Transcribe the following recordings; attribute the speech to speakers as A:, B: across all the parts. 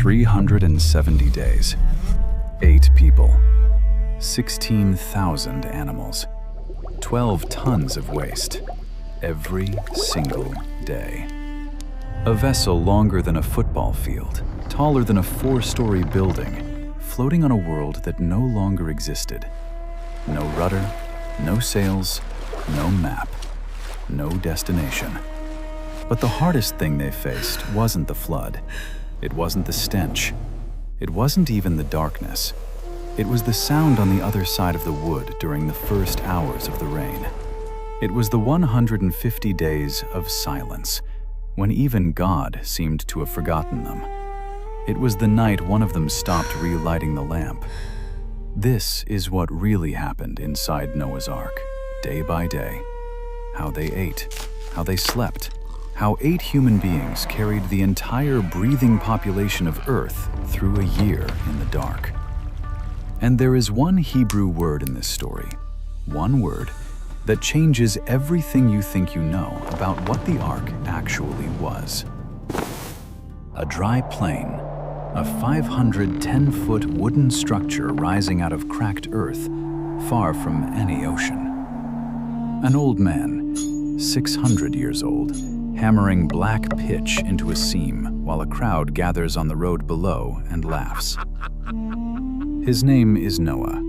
A: 370 days, 8 people, 16,000 animals, 12 tons of waste, every single day. A vessel longer than a football field, taller than a 4-story building, floating on a world that no longer existed. No rudder, no sails, no map, no destination. But the hardest thing they faced wasn't the flood. It wasn't the stench. It wasn't even the darkness. It was the sound on the other side of the wood during the first hours of the rain. It was the 150 days of silence, when even God seemed to have forgotten them. It was the night one of them stopped relighting the lamp. This is what really happened inside Noah's Ark, day by day. How they ate, how they slept, how 8 human beings carried the entire breathing population of Earth through a year in the dark. And there is one Hebrew word in this story, one word that changes everything you think you know about what the Ark actually was. A dry plain, a 510-foot wooden structure rising out of cracked earth, far from any ocean. An old man, 600 years old, hammering black pitch into a seam while a crowd gathers on the road below and laughs. His name is Noah.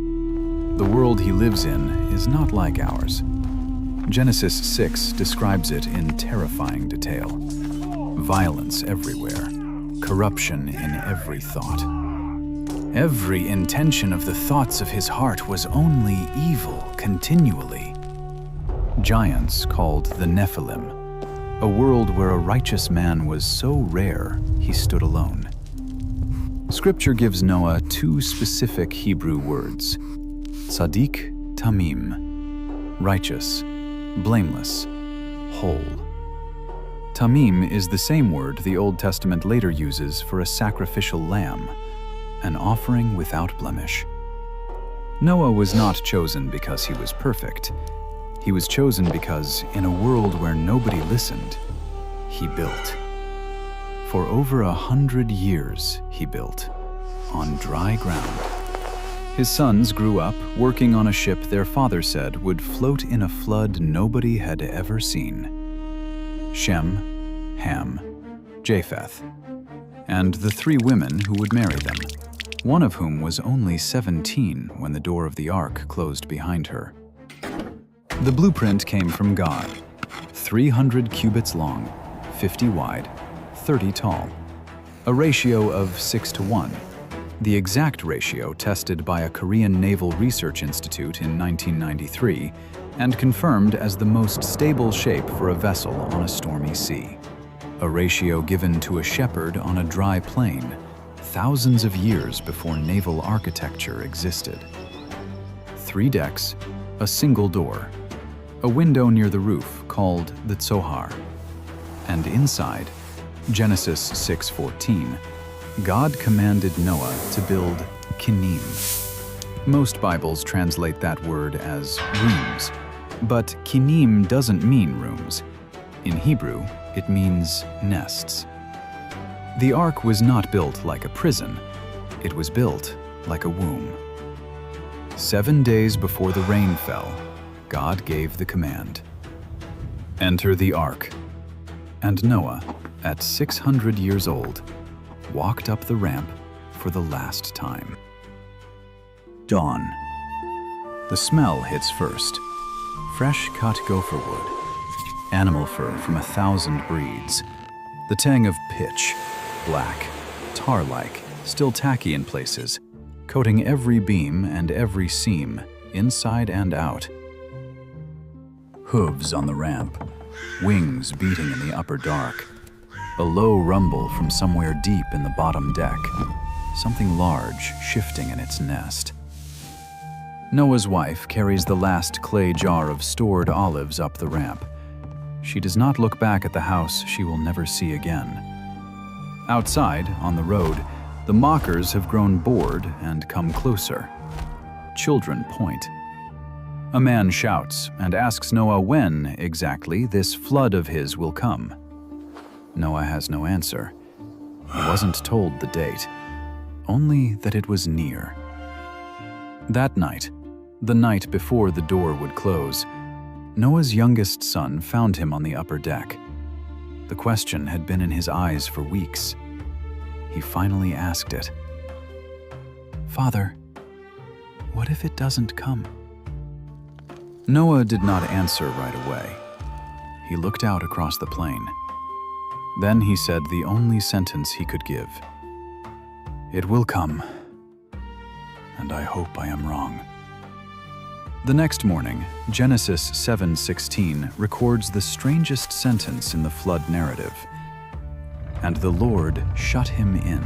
A: The world he lives in is not like ours. Genesis 6 describes it in terrifying detail. Violence everywhere, corruption in every thought. Every intention of the thoughts of his heart was only evil continually. Giants called the Nephilim, a world where a righteous man was so rare he stood alone. Scripture gives Noah 2 specific Hebrew words, tzaddik, tamim, righteous, blameless, whole. Tamim is the same word the Old Testament later uses for a sacrificial lamb, an offering without blemish. Noah was not chosen because he was perfect. He was chosen because, in a world where nobody listened, he built. For over 100 years, he built, on dry ground. His sons grew up working on a ship their father said would float in a flood nobody had ever seen. Shem, Ham, Japheth, and the 3 women who would marry them, one of whom was only 17 when the door of the ark closed behind her. The blueprint came from God, 300 cubits long, 50 wide, 30 tall, a ratio of 6:1, the exact ratio tested by a Korean Naval Research Institute in 1993 and confirmed as the most stable shape for a vessel on a stormy sea, a ratio given to a shepherd on a dry plain thousands of years before naval architecture existed. 3 decks, a single door, a window near the roof called the Tzohar, and inside, Genesis 6:14, God commanded Noah to build kinim. Most Bibles translate that word as rooms, but kinim doesn't mean rooms. In Hebrew, it means nests. The ark was not built like a prison, it was built like a womb. 7 days before the rain fell, God gave the command, "Enter the ark." And Noah, at 600 years old, walked up the ramp for the last time. Dawn. The smell hits first. Fresh cut gopher wood, animal fur from 1,000 breeds, the tang of pitch, black, tar-like, still tacky in places, coating every beam and every seam, inside and out. Hooves on the ramp, wings beating in the upper dark, a low rumble from somewhere deep in the bottom deck, something large shifting in its nest. Noah's wife carries the last clay jar of stored olives up the ramp. She does not look back at the house she will never see again. Outside, on the road, the mockers have grown bored and come closer. Children point. A man shouts and asks Noah when, exactly, this flood of his will come. Noah has no answer. He wasn't told the date, only that it was near. That night, the night before the door would close, Noah's youngest son found him on the upper deck. The question had been in his eyes for weeks. He finally asked it. "Father, what if it doesn't come?" Noah did not answer right away. He looked out across the plain. Then he said the only sentence he could give. "It will come, and I hope I am wrong." The next morning, Genesis 7:16 records the strangest sentence in the flood narrative. "And the Lord shut him in."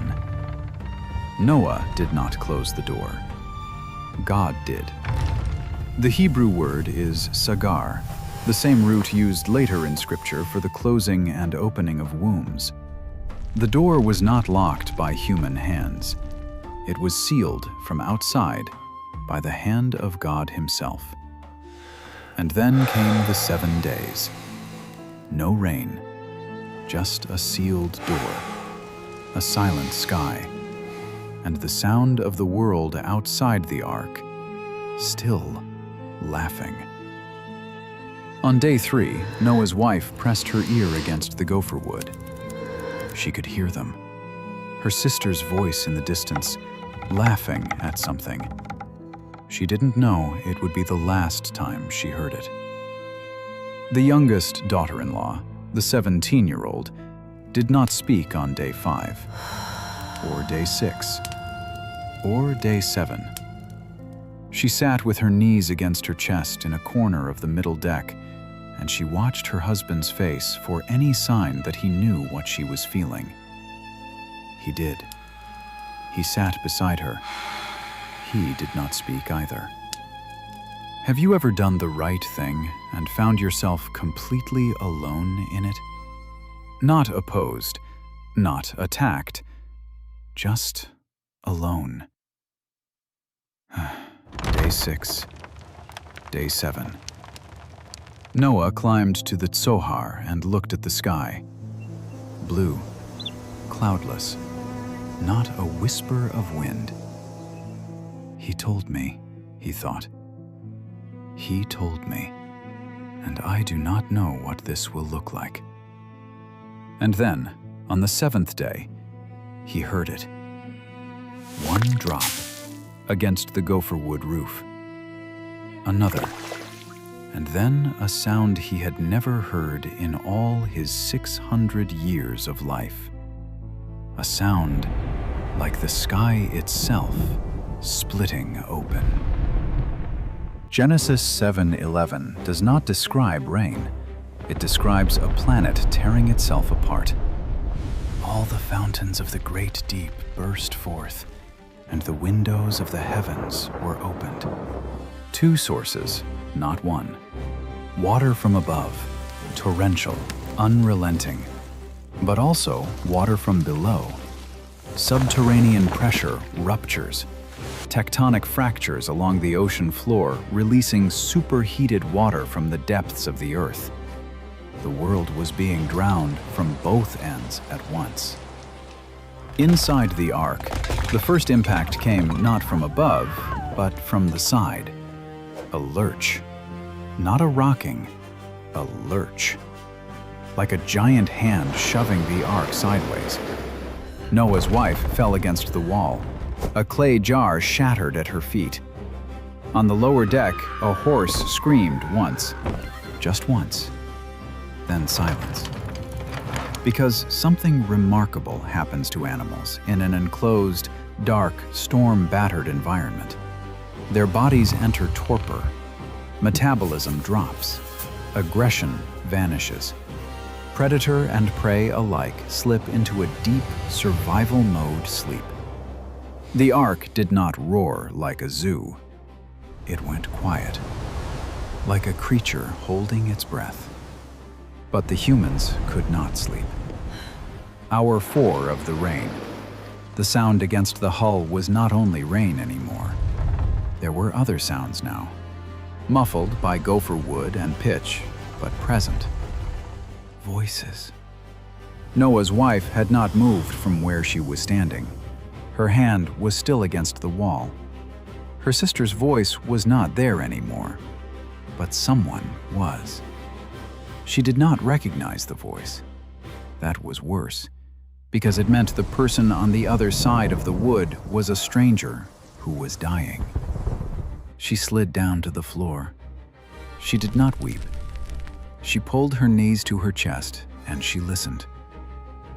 A: Noah did not close the door. God did. The Hebrew word is sagar, the same root used later in Scripture for the closing and opening of wombs. The door was not locked by human hands. It was sealed from outside by the hand of God Himself. And then came the 7 days. No rain, just a sealed door, a silent sky, and the sound of the world outside the ark, still laughing. On day 3, Noah's wife pressed her ear against the gopher wood. She could hear them, her sister's voice in the distance, laughing at something. She didn't know it would be the last time she heard it. The youngest daughter-in-law, the 17-year-old, did not speak on day 5, or day 6, or day 7. She sat with her knees against her chest in a corner of the middle deck, and she watched her husband's face for any sign that he knew what she was feeling. He did. He sat beside her. He did not speak either. Have you ever done the right thing and found yourself completely alone in it? Not opposed, not attacked, just alone. Day 6, day 7. Noah climbed to the Tzohar and looked at the sky. Blue, cloudless, not a whisper of wind. He told me, he thought. He told me, and I do not know what this will look like. And then, on the 7th day, he heard it. One drop against the gopher wood roof. Another, and then a sound he had never heard in all his 600 years of life. A sound like the sky itself splitting open. Genesis 7:11 does not describe rain. It describes a planet tearing itself apart. All the fountains of the great deep burst forth, and the windows of the heavens were opened. 2 sources, not one. Water from above, torrential, unrelenting, but also water from below. Subterranean pressure ruptures, tectonic fractures along the ocean floor releasing superheated water from the depths of the earth. The world was being drowned from both ends at once. Inside the ark, the first impact came not from above, but from the side. A lurch. Not a rocking, a lurch. Like a giant hand shoving the ark sideways. Noah's wife fell against the wall. A clay jar shattered at her feet. On the lower deck, a horse screamed once. Just once. Then silence. Because something remarkable happens to animals in an enclosed, dark, storm-battered environment. Their bodies enter torpor. Metabolism drops. Aggression vanishes. Predator and prey alike slip into a deep survival mode sleep. The ark did not roar like a zoo. It went quiet, like a creature holding its breath. But the humans could not sleep. Hour 4 of the rain. The sound against the hull was not only rain anymore. There were other sounds now, muffled by gopher wood and pitch, but present. Voices. Noah's wife had not moved from where she was standing. Her hand was still against the wall. Her sister's voice was not there anymore, but someone was. She did not recognize the voice. That was worse, because it meant the person on the other side of the wood was a stranger who was dying. She slid down to the floor. She did not weep. She pulled her knees to her chest and she listened,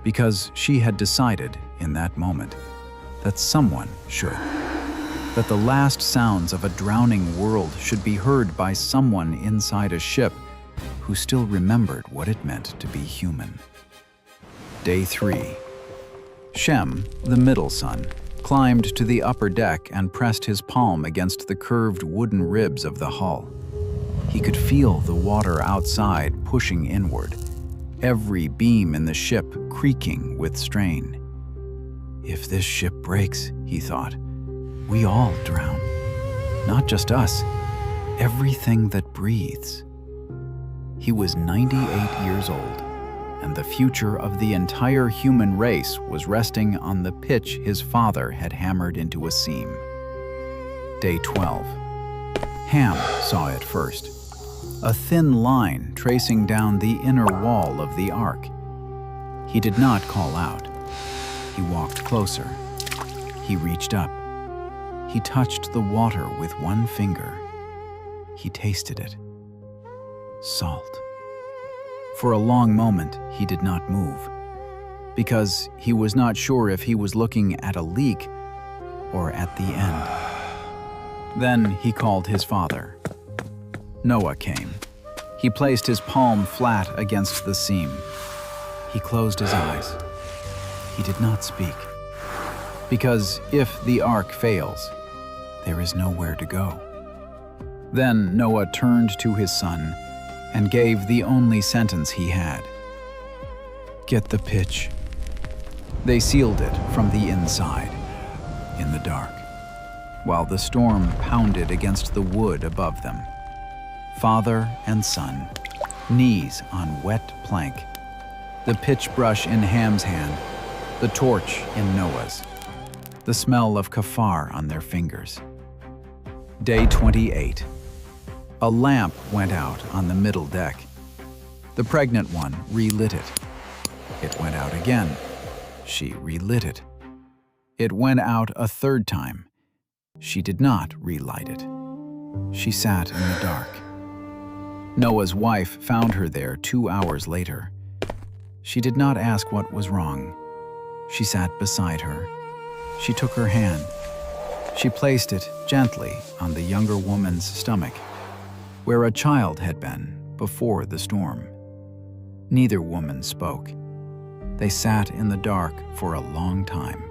A: because she had decided in that moment that someone should. That the last sounds of a drowning world should be heard by someone inside a ship who still remembered what it meant to be human. Day 3. Shem, the middle son, climbed to the upper deck and pressed his palm against the curved wooden ribs of the hull. He could feel the water outside pushing inward, every beam in the ship creaking with strain. If this ship breaks, he thought, we all drown. Not just us, everything that breathes. He was 98 years old, and the future of the entire human race was resting on the pitch his father had hammered into a seam. Day 12. Ham saw it first. A thin line tracing down the inner wall of the ark. He did not call out. He walked closer. He reached up. He touched the water with one finger. He tasted it. Salt. For a long moment, he did not move, because he was not sure if he was looking at a leak or at the end. Then he called his father. Noah came. He placed his palm flat against the seam. He closed his eyes. He did not speak, because if the ark fails, there is nowhere to go. Then Noah turned to his son and gave the only sentence he had. Get the pitch. They sealed it from the inside, in the dark, while the storm pounded against the wood above them. Father and son, knees on wet plank, the pitch brush in Ham's hand, the torch in Noah's, the smell of kafar on their fingers. Day 28. A lamp went out on the middle deck. The pregnant one relit it. It went out again. She relit it. It went out a third time. She did not relight it. She sat in the dark. Noah's wife found her there 2 hours later. She did not ask what was wrong. She sat beside her. She took her hand. She placed it gently on the younger woman's stomach, where a child had been before the storm. Neither woman spoke. They sat in the dark for a long time.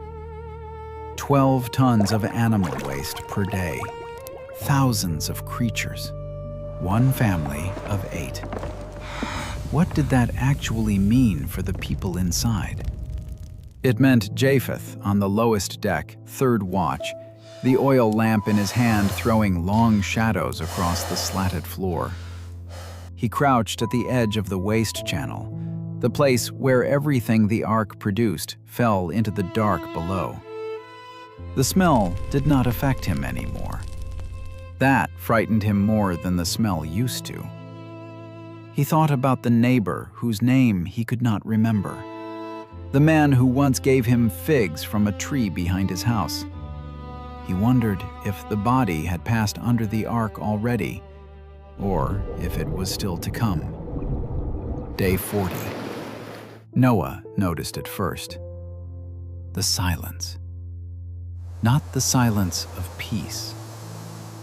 A: 12 tons of animal waste per day. Thousands of creatures. One family of 8. What did that actually mean for the people inside? It meant Japheth on the lowest deck, third watch, the oil lamp in his hand throwing long shadows across the slatted floor. He crouched at the edge of the waste channel, the place where everything the ark produced fell into the dark below. The smell did not affect him anymore. That frightened him more than the smell used to. He thought about the neighbor whose name he could not remember, the man who once gave him figs from a tree behind his house. He wondered if the body had passed under the ark already, or if it was still to come. Day 40. Noah noticed it first. The silence. Not the silence of peace.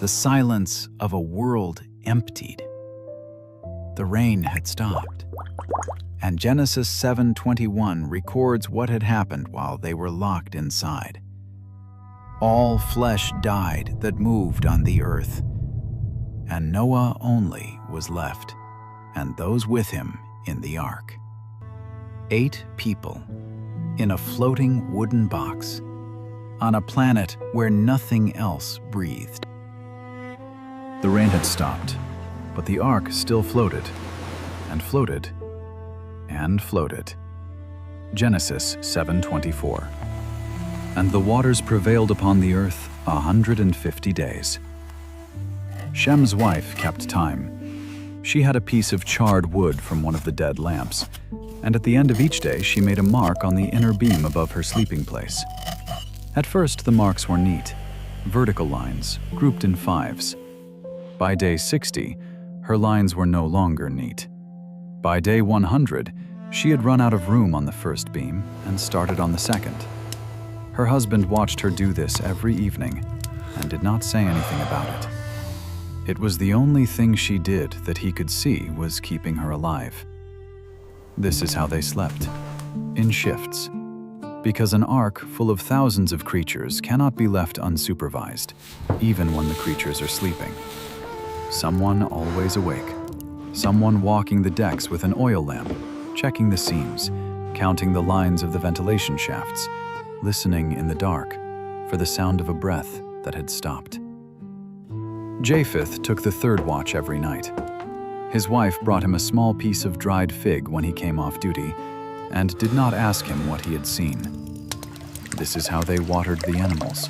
A: The silence of a world emptied. The rain had stopped, and Genesis 7:21 records what had happened while they were locked inside. All flesh died that moved on the earth, and Noah only was left, and those with him in the ark. 8 people in a floating wooden box on a planet where nothing else breathed. The rain had stopped, but the ark still floated, and floated, and floated. Genesis 7:24. And the waters prevailed upon the earth 150 days. Shem's wife kept time. She had a piece of charred wood from one of the dead lamps, and at the end of each day she made a mark on the inner beam above her sleeping place. At first the marks were neat, vertical lines, grouped in fives. By day 60, her lines were no longer neat. By day 100, she had run out of room on the first beam and started on the second. Her husband watched her do this every evening and did not say anything about it. It was the only thing she did that he could see was keeping her alive. This is how they slept, in shifts, because an ark full of thousands of creatures cannot be left unsupervised, even when the creatures are sleeping. Someone always awake, someone walking the decks with an oil lamp, checking the seams, counting the lines of the ventilation shafts, listening in the dark for the sound of a breath that had stopped. Japheth took the third watch every night. His wife brought him a small piece of dried fig when he came off duty, and did not ask him what he had seen. This is how they watered the animals.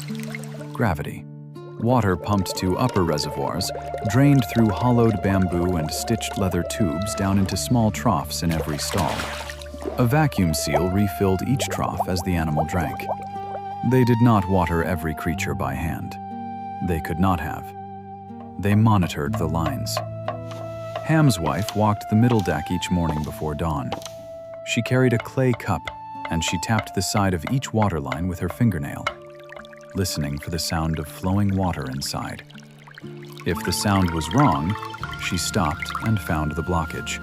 A: Gravity. Water pumped to upper reservoirs, drained through hollowed bamboo and stitched leather tubes down into small troughs in every stall. A vacuum seal refilled each trough as the animal drank. They did not water every creature by hand. They could not have. They monitored the lines. Ham's wife walked the middle deck each morning before dawn. She carried a clay cup, and she tapped the side of each water line with her fingernail, listening for the sound of flowing water inside. If the sound was wrong, she stopped and found the blockage.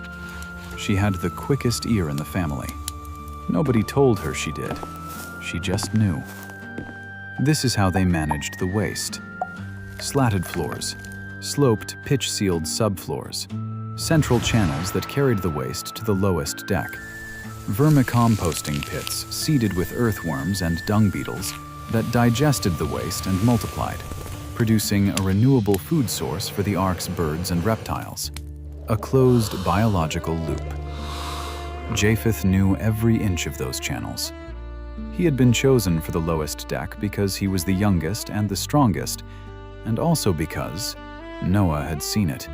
A: She had the quickest ear in the family. Nobody told her she did. She just knew. This is how they managed the waste. Slatted floors, sloped, pitch-sealed subfloors, central channels that carried the waste to the lowest deck, vermicomposting pits seeded with earthworms and dung beetles that digested the waste and multiplied, producing a renewable food source for the ark's birds and reptiles, a closed biological loop. Japheth knew every inch of those channels. He had been chosen for the lowest deck because he was the youngest and the strongest, and also because Noah had seen it.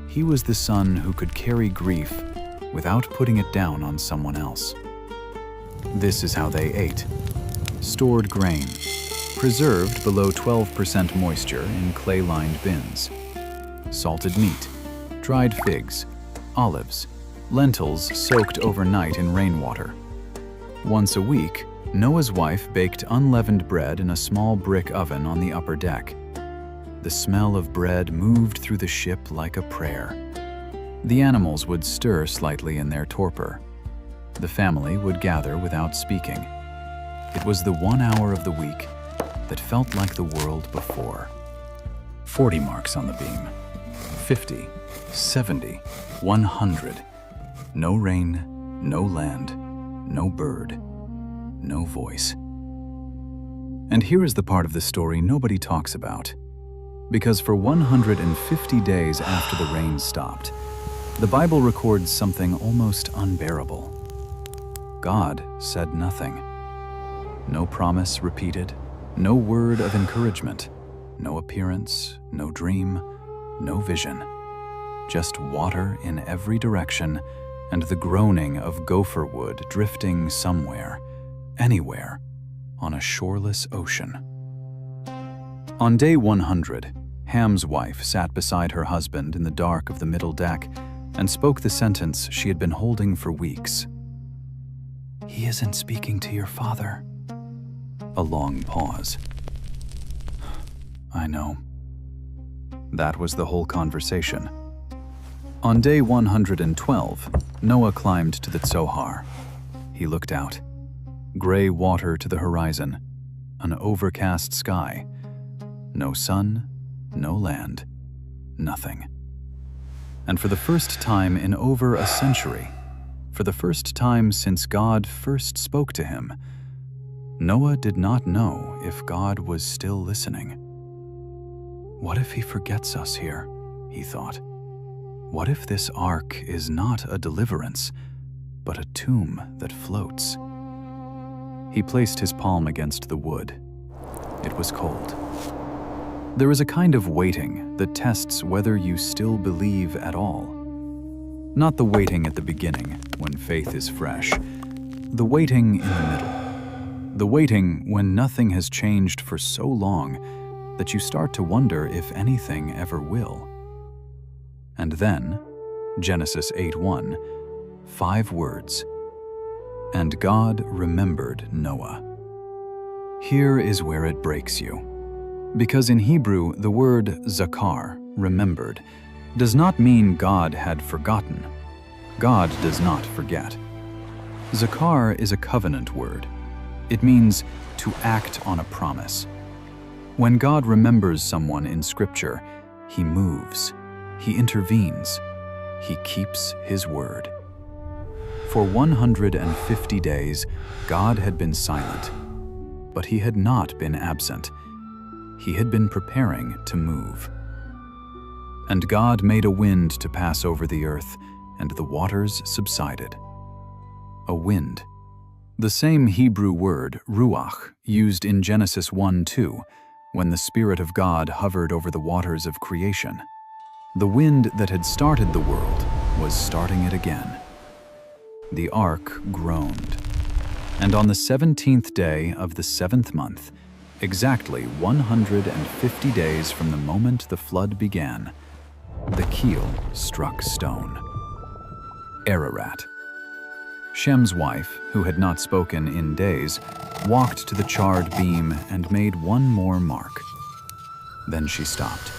A: He was the son who could carry grief without putting it down on someone else. This is how they ate. Stored grain, preserved below 12% moisture in clay-lined bins. Salted meat, dried figs, olives, lentils soaked overnight in rainwater. Once a week, Noah's wife baked unleavened bread in a small brick oven on the upper deck. The smell of bread moved through the ship like a prayer. The animals would stir slightly in their torpor. The family would gather without speaking. It was the 1 hour of the week that felt like the world before. 40 marks on the beam. 50, 70, 100. No rain, no land, no bird, no voice. And here is the part of the story nobody talks about. Because for 150 days after the rain stopped, the Bible records something almost unbearable. God said nothing. No promise repeated, no word of encouragement, no appearance, no dream, no vision. Just water in every direction and the groaning of gopher wood drifting somewhere, anywhere, on a shoreless ocean. On day 100, Ham's wife sat beside her husband in the dark of the middle deck and spoke the sentence she had been holding for weeks. "He isn't speaking to your father." A long pause. I know. That was the whole conversation. On day 112, Noah climbed to the Tzohar. He looked out. Gray water to the horizon, an overcast sky. No sun, no land, nothing. And for the first time in over a century, for the first time since God first spoke to him, Noah did not know if God was still listening. What if he forgets us here, he thought. What if this ark is not a deliverance, but a tomb that floats? He placed his palm against the wood. It was cold. There is a kind of waiting that tests whether you still believe at all. Not the waiting at the beginning, when faith is fresh. The waiting in the middle. The waiting when nothing has changed for so long that you start to wonder if anything ever will. And then, Genesis 8:1, 5 words. And God remembered Noah. Here is where it breaks you. Because in Hebrew, the word zakar, remembered, does not mean God had forgotten. God does not forget. Zakar is a covenant word. It means to act on a promise. When God remembers someone in Scripture, He moves, He intervenes, He keeps His word. For 150 days, God had been silent, but He had not been absent. He had been preparing to move. And God made a wind to pass over the earth, and the waters subsided. A wind. The same Hebrew word, ruach, used in Genesis 1:2, when the Spirit of God hovered over the waters of creation. The wind that had started the world was starting it again. The ark groaned. And on the 17th day of the 7th month, exactly 150 days from the moment the flood began, the keel struck stone. Ararat. Shem's wife, who had not spoken in days, walked to the charred beam and made one more mark. Then she stopped.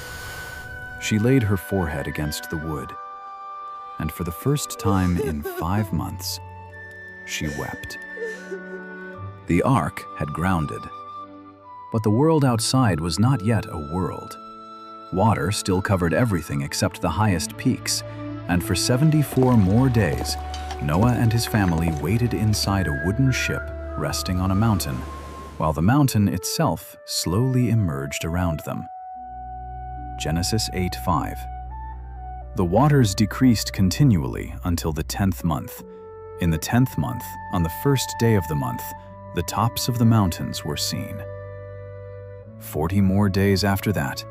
A: She laid her forehead against the wood, and for the first time in 5 months, she wept. The ark had grounded, but the world outside was not yet a world. Water still covered everything except the highest peaks, and for 74 more days, Noah and his family waited inside a wooden ship resting on a mountain, while the mountain itself slowly emerged around them. Genesis 8:5. The waters decreased continually until the 10th month. In the 10th month, on the first day of the month, the tops of the mountains were seen. 40 more days after that,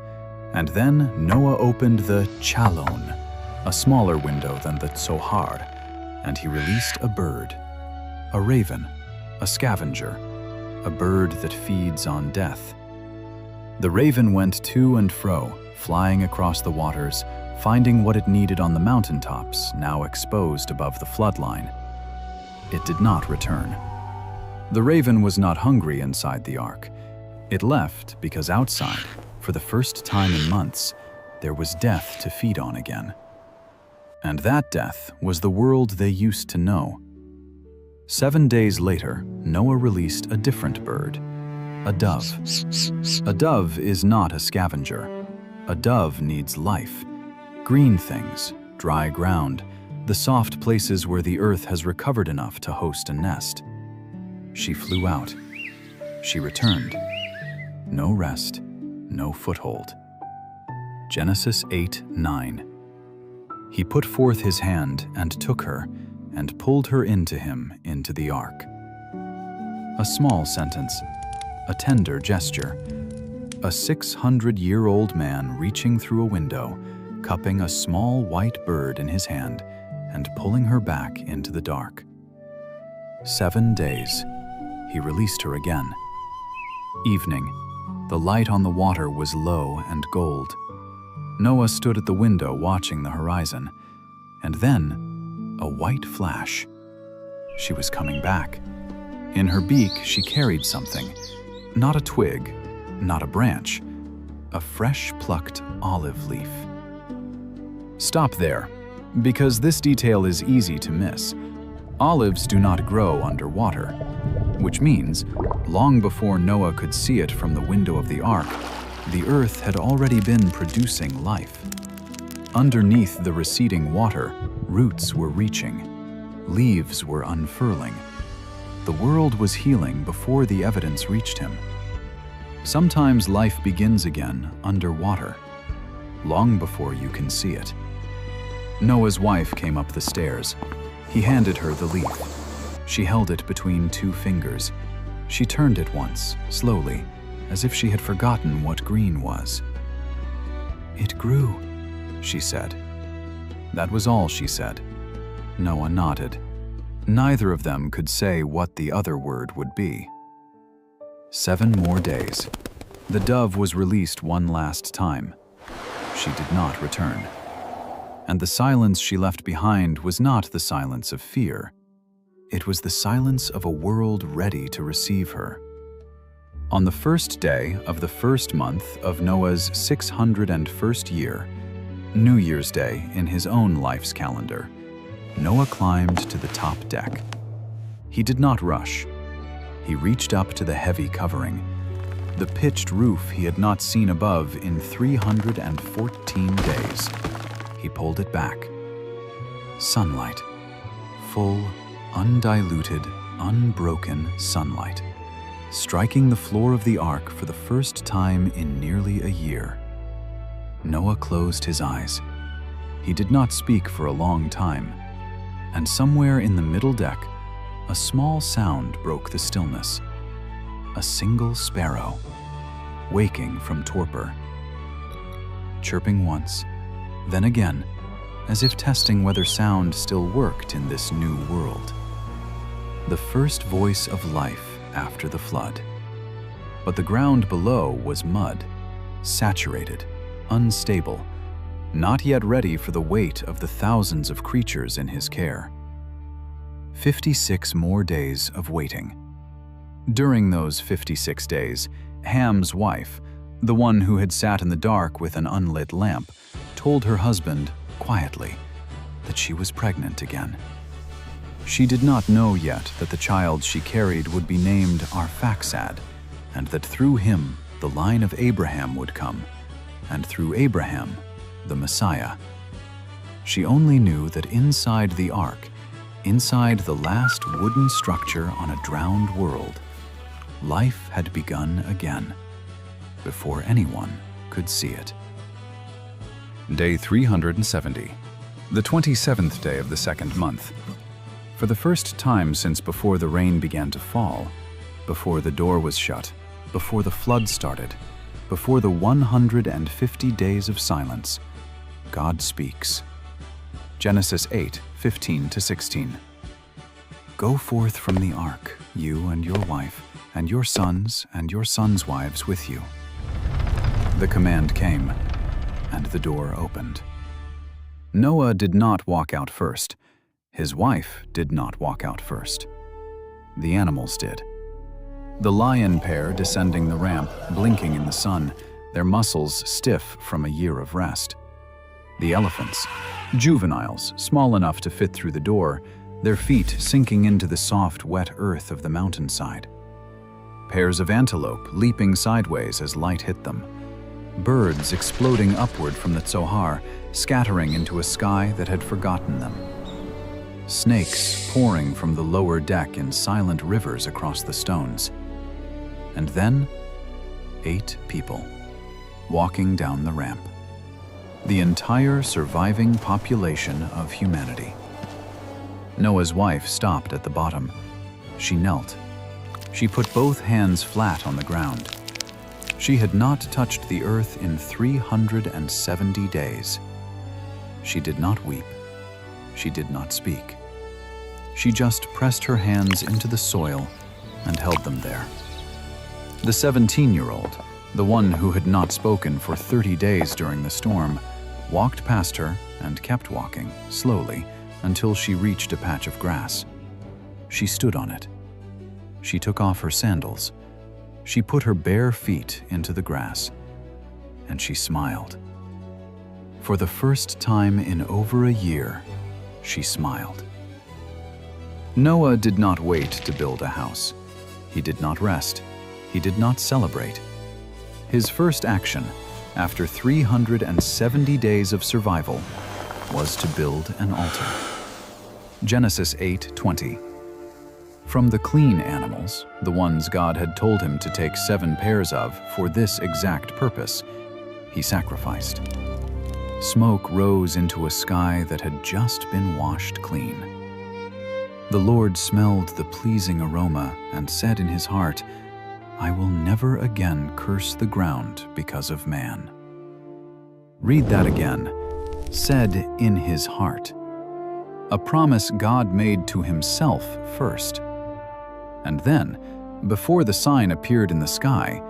A: and then Noah opened the chalon, a smaller window than the tzohar, and he released a bird, a raven, a scavenger, a bird that feeds on death. The raven went to and fro, flying across the waters, finding what it needed on the mountaintops, now exposed above the floodline. It did not return. The raven was not hungry inside the ark. It left because outside, for the first time in months, there was death to feed on again. And that death was the world they used to know. 7 days later, Noah released a different bird, a dove. A dove is not a scavenger. A dove needs life. Green things, dry ground, the soft places where the earth has recovered enough to host a nest. She flew out. She returned. No rest, no foothold. Genesis 8:9. He put forth his hand and took her and pulled her into him into the ark. A small sentence, a tender gesture. A 600-year-old man reaching through a window, cupping a small white bird in his hand and pulling her back into the dark. 7 days. He released her again. Evening. The light on the water was low and gold. Noah stood at the window watching the horizon, and then a white flash. She was coming back. In her beak she carried something, not a twig, not a branch, a fresh plucked olive leaf. Stop there, because this detail is easy to miss. Olives do not grow underwater, which means, long before Noah could see it from the window of the ark, the earth had already been producing life. Underneath the receding water, roots were reaching. Leaves were unfurling. The world was healing before the evidence reached him. Sometimes life begins again underwater, long before you can see it. Noah's wife came up the stairs. He handed her the leaf. She held it between 2 fingers. She turned it once, slowly, as if she had forgotten what green was. "It grew," she said. That was all she said. Noah nodded. Neither of them could say what the other word would be. 7 more days. The dove was released one last time. She did not return. And the silence she left behind was not the silence of fear. It was the silence of a world ready to receive her. On the first day of the first month of Noah's 601st year, New Year's Day in his own life's calendar, Noah climbed to the top deck. He did not rush. He reached up to the heavy covering, the pitched roof he had not seen above in 314 days. He pulled it back. Sunlight. Full, undiluted, unbroken sunlight, striking the floor of the ark for the first time in nearly a year. Noah closed his eyes. He did not speak for a long time, and somewhere in the middle deck, a small sound broke the stillness. A single sparrow, waking from torpor. Chirping once, then again, as if testing whether sound still worked in this new world. The first voice of life after the flood. But the ground below was mud, saturated, unstable, not yet ready for the weight of the thousands of creatures in his care. 56 more days of waiting. During those 56 days, Ham's wife, the one who had sat in the dark with an unlit lamp, told her husband, quietly, that she was pregnant again. She did not know yet that the child she carried would be named Arphaxad, and that through him the line of Abraham would come, and through Abraham, the Messiah. She only knew that inside the ark, inside the last wooden structure on a drowned world, life had begun again, before anyone could see it. Day 370, the 27th day of the second month. For the first time since before the rain began to fall, before the door was shut, before the flood started, before the 150 days of silence, God speaks. Genesis 8:15-16. Go forth from the ark, you and your wife, and your sons and your sons' wives with you. The command came, and the door opened. Noah did not walk out first. His wife did not walk out first. The animals did. The lion pair descending the ramp, blinking in the sun, their muscles stiff from a year of rest. The elephants, juveniles, small enough to fit through the door, their feet sinking into the soft, wet earth of the mountainside. Pairs of antelope leaping sideways as light hit them. Birds exploding upward from the Tzohar, scattering into a sky that had forgotten them. Snakes pouring from the lower deck in silent rivers across the stones. And then, 8 people, walking down the ramp. The entire surviving population of humanity. Noah's wife stopped at the bottom. She knelt. She put both hands flat on the ground. She had not touched the earth in 370 days. She did not weep. She did not speak. She just pressed her hands into the soil and held them there. The 17-year-old, the one who had not spoken for 30 days during the storm, walked past her and kept walking, slowly, until she reached a patch of grass. She stood on it. She took off her sandals. She put her bare feet into the grass, and she smiled. For the first time in over a year, she smiled. Noah did not wait to build a house. He did not rest. He did not celebrate. His first action, after 370 days of survival, was to build an altar. Genesis 8:20. From the clean animals, the ones God had told him to take 7 pairs of for this exact purpose, he sacrificed. Smoke rose into a sky that had just been washed clean. The Lord smelled the pleasing aroma and said in his heart, I will never again curse the ground because of man. Read that again. Said in his heart. A promise God made to himself first. And then, before the sign appeared in the sky,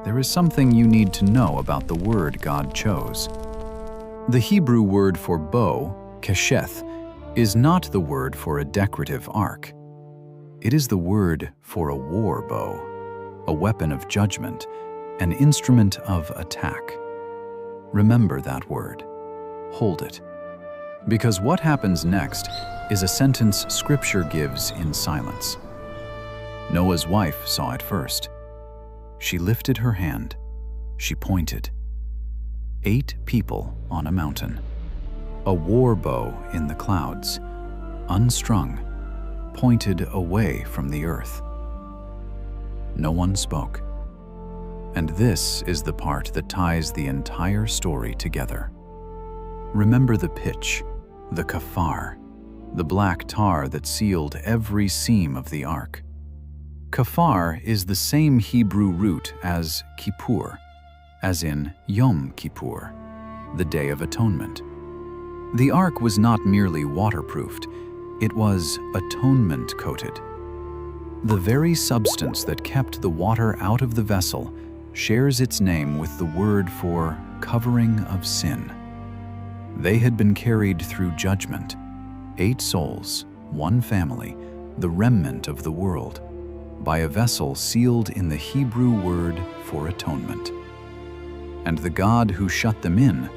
A: there is something you need to know about the word God chose. The Hebrew word for bow, kesheth, is not the word for a decorative ark. It is the word for a war bow, a weapon of judgment, an instrument of attack. Remember that word. Hold it. Because what happens next is a sentence Scripture gives in silence. Noah's wife saw it first. She lifted her hand. She pointed. 8 people on a mountain. A war bow in the clouds, unstrung, pointed away from the earth. No one spoke. And this is the part that ties the entire story together. Remember the pitch, the kafar, the black tar that sealed every seam of the ark. Kafar is the same Hebrew root as Kippur, as in Yom Kippur, the Day of Atonement. The ark was not merely waterproofed, it was atonement-coated. The very substance that kept the water out of the vessel shares its name with the word for covering of sin. They had been carried through judgment, 8 souls, 1 family, the remnant of the world, by a vessel sealed in the Hebrew word for atonement. And the God who shut them in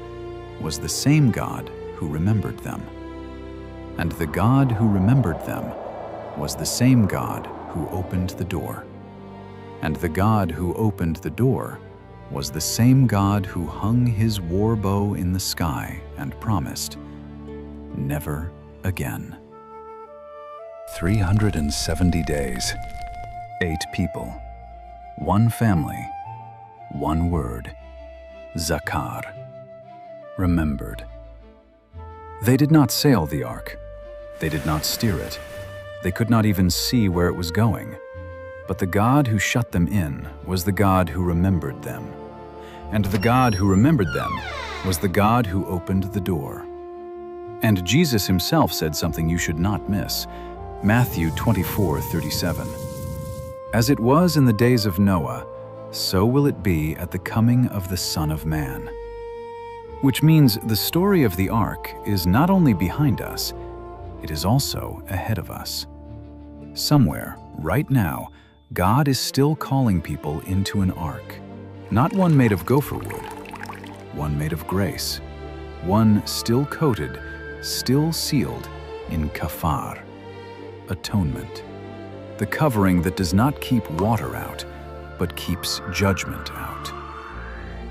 A: was the same God who remembered them. And the God who remembered them was the same God who opened the door. And the God who opened the door was the same God who hung his war bow in the sky and promised, never again. 370 days, 8 people, 1 family, 1 word, Zakar, remembered. They did not sail the ark. They did not steer it. They could not even see where it was going. But the God who shut them in was the God who remembered them. And the God who remembered them was the God who opened the door. And Jesus himself said something you should not miss. Matthew 24:37. As it was in the days of Noah, so will it be at the coming of the Son of Man. Which means the story of the ark is not only behind us, it is also ahead of us. Somewhere, right now, God is still calling people into an ark. Not one made of gopher wood, one made of grace, one still coated, still sealed in kafar, atonement, the covering that does not keep water out, but keeps judgment out.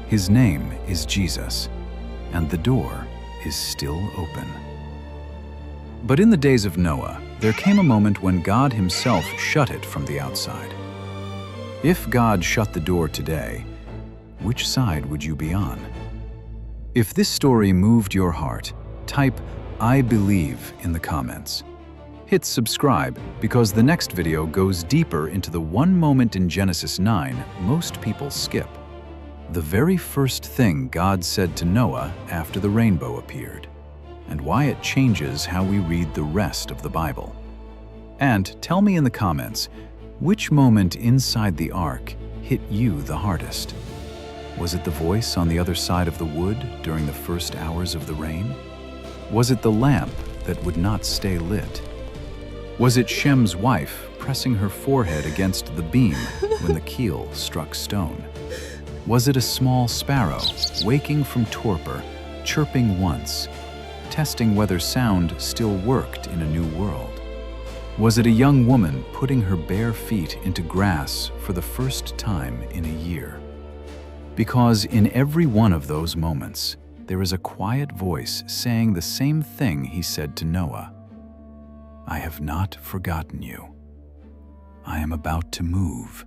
A: His name is Jesus, and the door is still open. But in the days of Noah, there came a moment when God himself shut it from the outside. If God shut the door today, which side would you be on? If this story moved your heart, type "I believe" in the comments. Hit subscribe because the next video goes deeper into the one moment in Genesis 9 most people skip. The very first thing God said to Noah after the rainbow appeared, and why it changes how we read the rest of the Bible. And tell me in the comments, which moment inside the ark hit you the hardest? Was it the voice on the other side of the wood during the first hours of the rain? Was it the lamp that would not stay lit? Was it Shem's wife pressing her forehead against the beam when the keel struck stone? Was it a small sparrow waking from torpor, chirping once, testing whether sound still worked in a new world? Was it a young woman putting her bare feet into grass for the first time in a year? Because in every one of those moments, there is a quiet voice saying the same thing he said to Noah. I have not forgotten you. I am about to move